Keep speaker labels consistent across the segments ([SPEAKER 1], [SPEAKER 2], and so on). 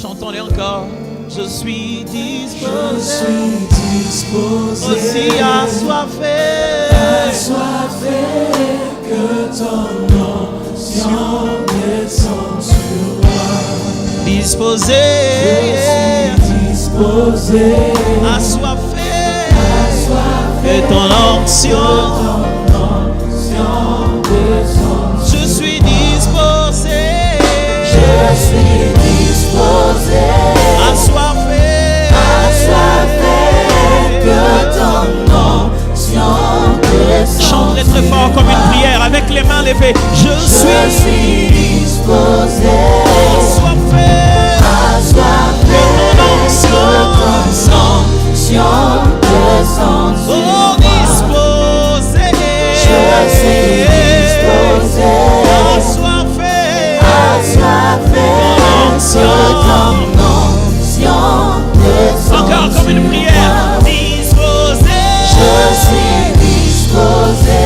[SPEAKER 1] Chantons-les encore. Je suis disposé.
[SPEAKER 2] Je suis disposé.
[SPEAKER 1] Aussi assoiffé.
[SPEAKER 2] Assoiffé que ton onction descende sur moi.
[SPEAKER 1] Disposé.
[SPEAKER 2] Je suis disposé.
[SPEAKER 1] Assoiffé.
[SPEAKER 2] Assoiffé
[SPEAKER 1] Que ton onction. Je suis disposé.
[SPEAKER 2] Je suis disposé.
[SPEAKER 1] Assoiffé.
[SPEAKER 2] Assoiffé que ton onction descende.
[SPEAKER 1] Chante très fort comme une prière avec les mains levées. Je suis
[SPEAKER 2] disposé.
[SPEAKER 1] Assoiffé.
[SPEAKER 2] Assoiffé
[SPEAKER 1] que ton
[SPEAKER 2] onction descende.
[SPEAKER 1] Oh, disposé.
[SPEAKER 2] Je suis disposé.
[SPEAKER 1] Assoiffé.
[SPEAKER 2] Assoiffé que ton onction descende.
[SPEAKER 1] Encore comme une prière. Disposé.
[SPEAKER 2] Je suis disposé.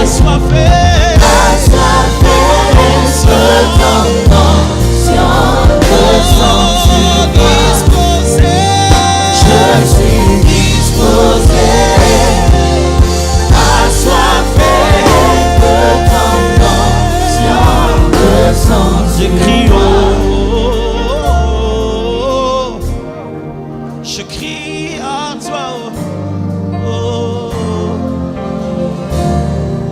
[SPEAKER 1] Assoiffé.
[SPEAKER 2] Assoiffé que ton onction descende sur moi.
[SPEAKER 1] Disposé.
[SPEAKER 2] Je suis disposé. Assoiffé que ton onction descende
[SPEAKER 1] Je
[SPEAKER 2] sur
[SPEAKER 1] crie
[SPEAKER 2] moi.
[SPEAKER 1] oh, je crie à toi oh,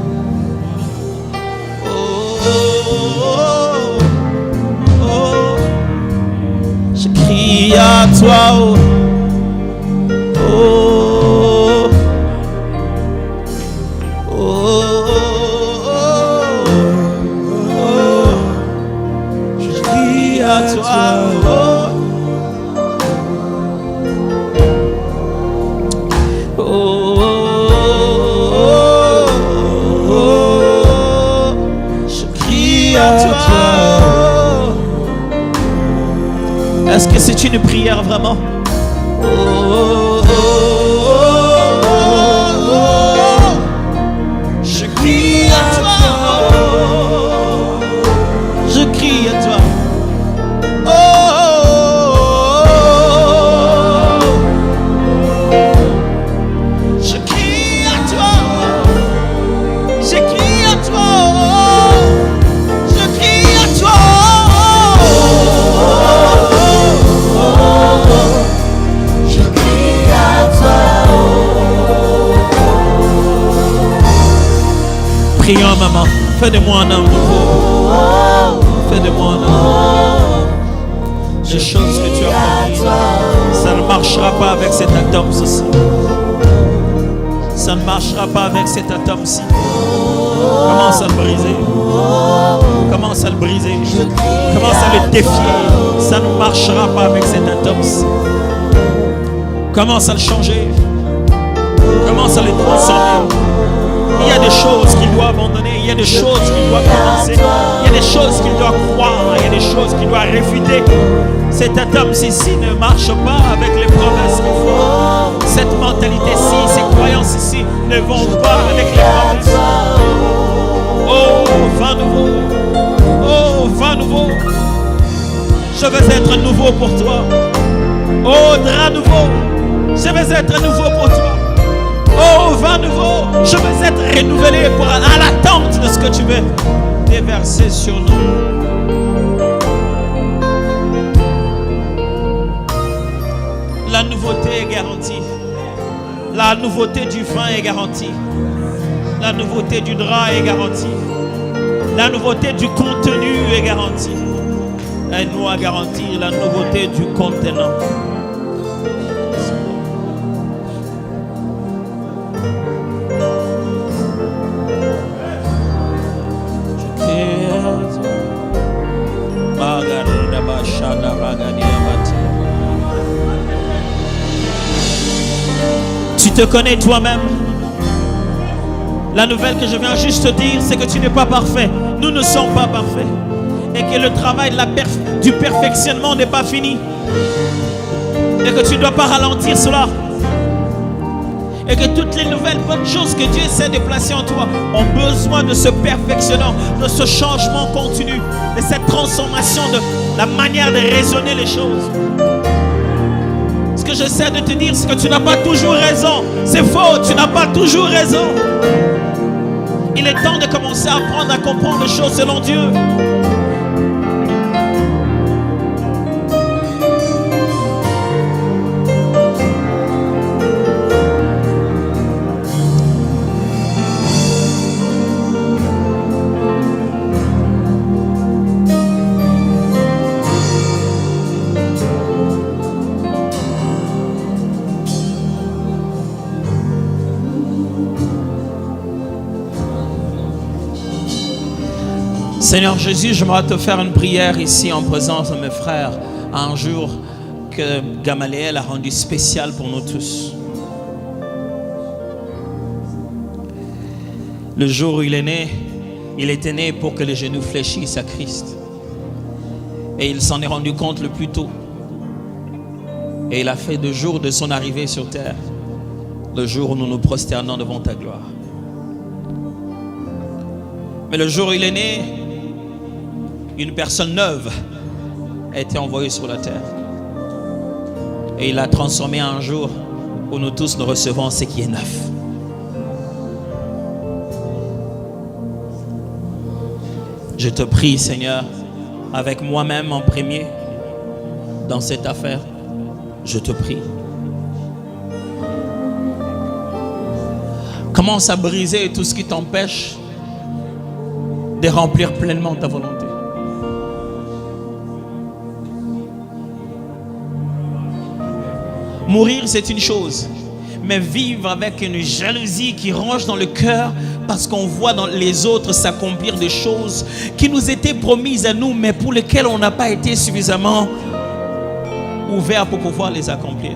[SPEAKER 1] je crie à toi je crie à toi je crie à toi. Est-ce que c'est une prière vraiment? Je crie à toi. Je crie à toi. Je crie à toi. Je crie à toi. Je crie à toi.
[SPEAKER 2] Je crie à toi.
[SPEAKER 1] Prions, maman. Fais de moi un homme nouveau. Fais de moi un homme. Les choses que tu as promis, ça ne marchera pas avec cet atome-ci. Ça ne marchera pas avec cet atome-ci. Commence à le briser. Commence à le briser. Commence à le défier. Ça ne marchera pas avec cet atome-ci. Commence à le changer. Commence à le transformer. Il y a des choses qu'il doit abandonner. Il y a des choses qu'il doit commencer. Il y a des choses qu'il doit croire. Il y a des choses qu'il doit réfuter. Cet atome-ci ne marche pas avec les promesses qu'il faut. Cette mentalité-ci, ces croyances-ci ne vont pas avec les promesses. Oh, vent nouveau. Oh, vent nouveau. Je veux être nouveau pour toi. Oh, drap nouveau. Je veux être nouveau pour toi. Oh, vent nouveau. Je veux être renouvelé à l'attente de ce que tu veux déverser sur nous. La nouveauté est garantie. La nouveauté du vin est garantie. La nouveauté du drap est garantie. La nouveauté du contenu est garantie. Aide-nous à garantir la nouveauté du contenant. Tu te connais toi-même. La nouvelle que je viens juste te dire, c'est que tu n'es pas parfait. Nous ne sommes pas parfaits. Et que le travail du perfectionnement n'est pas fini. Et que tu ne dois pas ralentir cela. Et que toutes les nouvelles bonnes choses que Dieu essaie de placer en toi ont besoin de ce perfectionnement, de ce changement continu, de cette transformation de la manière de raisonner les choses. Ce que j'essaie de te dire, c'est que tu n'as pas toujours raison. C'est faux, tu n'as pas toujours raison. Il est temps de commencer à apprendre à comprendre les choses selon Dieu. Seigneur Jésus, j'aimerais te faire une prière ici en présence de mes frères à un jour que Gamaliel a rendu spécial pour nous tous. Le jour où il est né, il était né pour que les genoux fléchissent à Christ. Et il s'en est rendu compte le plus tôt. Et il a fait le jour de son arrivée sur terre, le jour où nous nous prosternons devant ta gloire. Mais le jour où il est né, une personne neuve a été envoyée sur la terre. Et il a transformé un jour où nous tous nous recevons ce qui est neuf. Je te prie, Seigneur, avec moi-même en premier, dans cette affaire, je te prie. Commence à briser tout ce qui t'empêche de remplir pleinement ta volonté. Mourir, c'est une chose, mais vivre avec une jalousie qui ronge dans le cœur parce qu'on voit dans les autres s'accomplir des choses qui nous étaient promises à nous, mais pour lesquelles on n'a pas été suffisamment ouvert pour pouvoir les accomplir.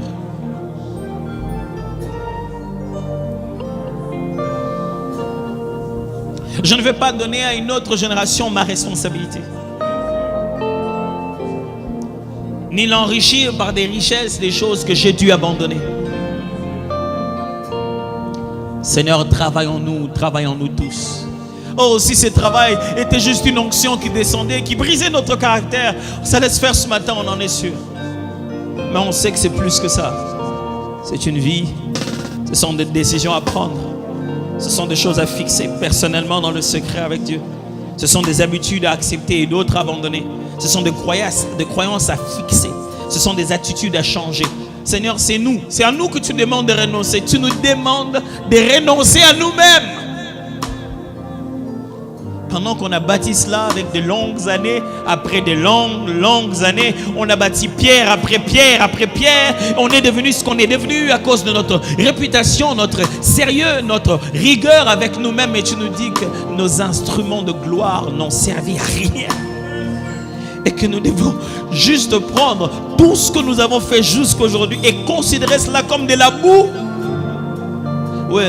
[SPEAKER 1] Je ne vais pas donner à une autre génération ma responsabilité, ni l'enrichir par des richesses, des choses que j'ai dû abandonner. Seigneur, travaillons-nous tous. Oh, si ce travail était juste une onction qui descendait, qui brisait notre caractère, ça laisse faire ce matin, on en est sûr. Mais on sait que c'est plus que ça. C'est une vie, ce sont des décisions à prendre. Ce sont des choses à fixer personnellement dans le secret avec Dieu. Ce sont des habitudes à accepter et d'autres à abandonner. Ce sont des croyances à fixer. Ce sont des attitudes à changer. Seigneur, c'est nous. C'est à nous que tu demandes de renoncer. Tu nous demandes de renoncer à nous-mêmes. Pendant qu'on a bâti cela avec de longues années, après de longues années, on a bâti pierre après pierre après pierre. On est devenu ce qu'on est devenu à cause de notre réputation, notre sérieux, notre rigueur avec nous-mêmes. Et tu nous dis que nos instruments de gloire n'ont servi à rien. Et que nous devons juste prendre tout ce que nous avons fait jusqu'aujourd'hui et considérer cela comme de la boue. Oui,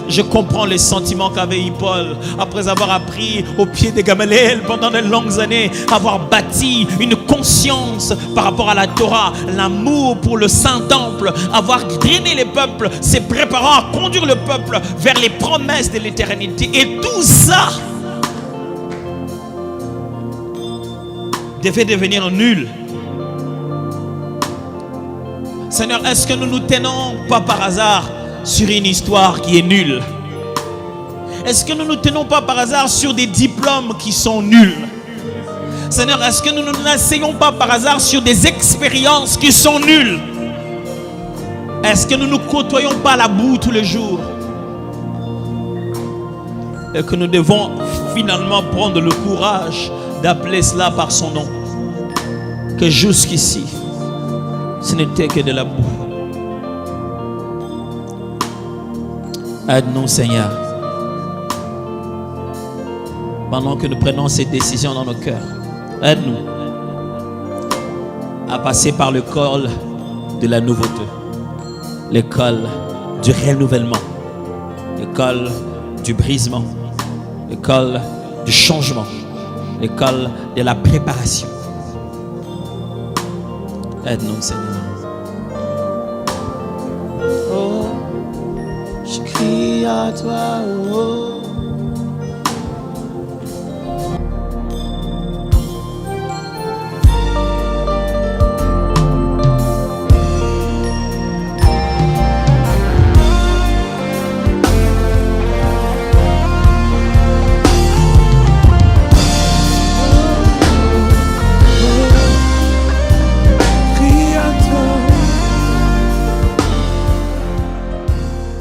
[SPEAKER 1] je comprends les sentiments qu'avait eu Paul après avoir appris au pied de Gamaliel pendant de longues années, avoir bâti une conscience par rapport à la Torah, l'amour pour le Saint-Temple, avoir drainé les peuples, se préparant à conduire le peuple vers les promesses de l'éternité. Et tout ça devait devenir nul. Seigneur, est-ce que nous nous tenons pas par hasard sur une histoire qui est nulle? Est-ce que nous ne nous tenons pas par hasard sur des diplômes qui sont nuls? Seigneur, est-ce que nous ne nous asseyons pas par hasard sur des expériences qui sont nulles? Est-ce que nous ne côtoyons pas la boue tous les jours? Et que nous devons finalement prendre le courage d'appeler cela par son nom. Que jusqu'ici, ce n'était que de la boue. Aide-nous, Seigneur, pendant que nous prenons ces décisions dans nos cœurs. Aide-nous à passer par l'école de la nouveauté, l'école du renouvellement, l'école du brisement, l'école du changement, l'école de la préparation. Aide-nous, Seigneur. Oh.
[SPEAKER 2] à toi, oh.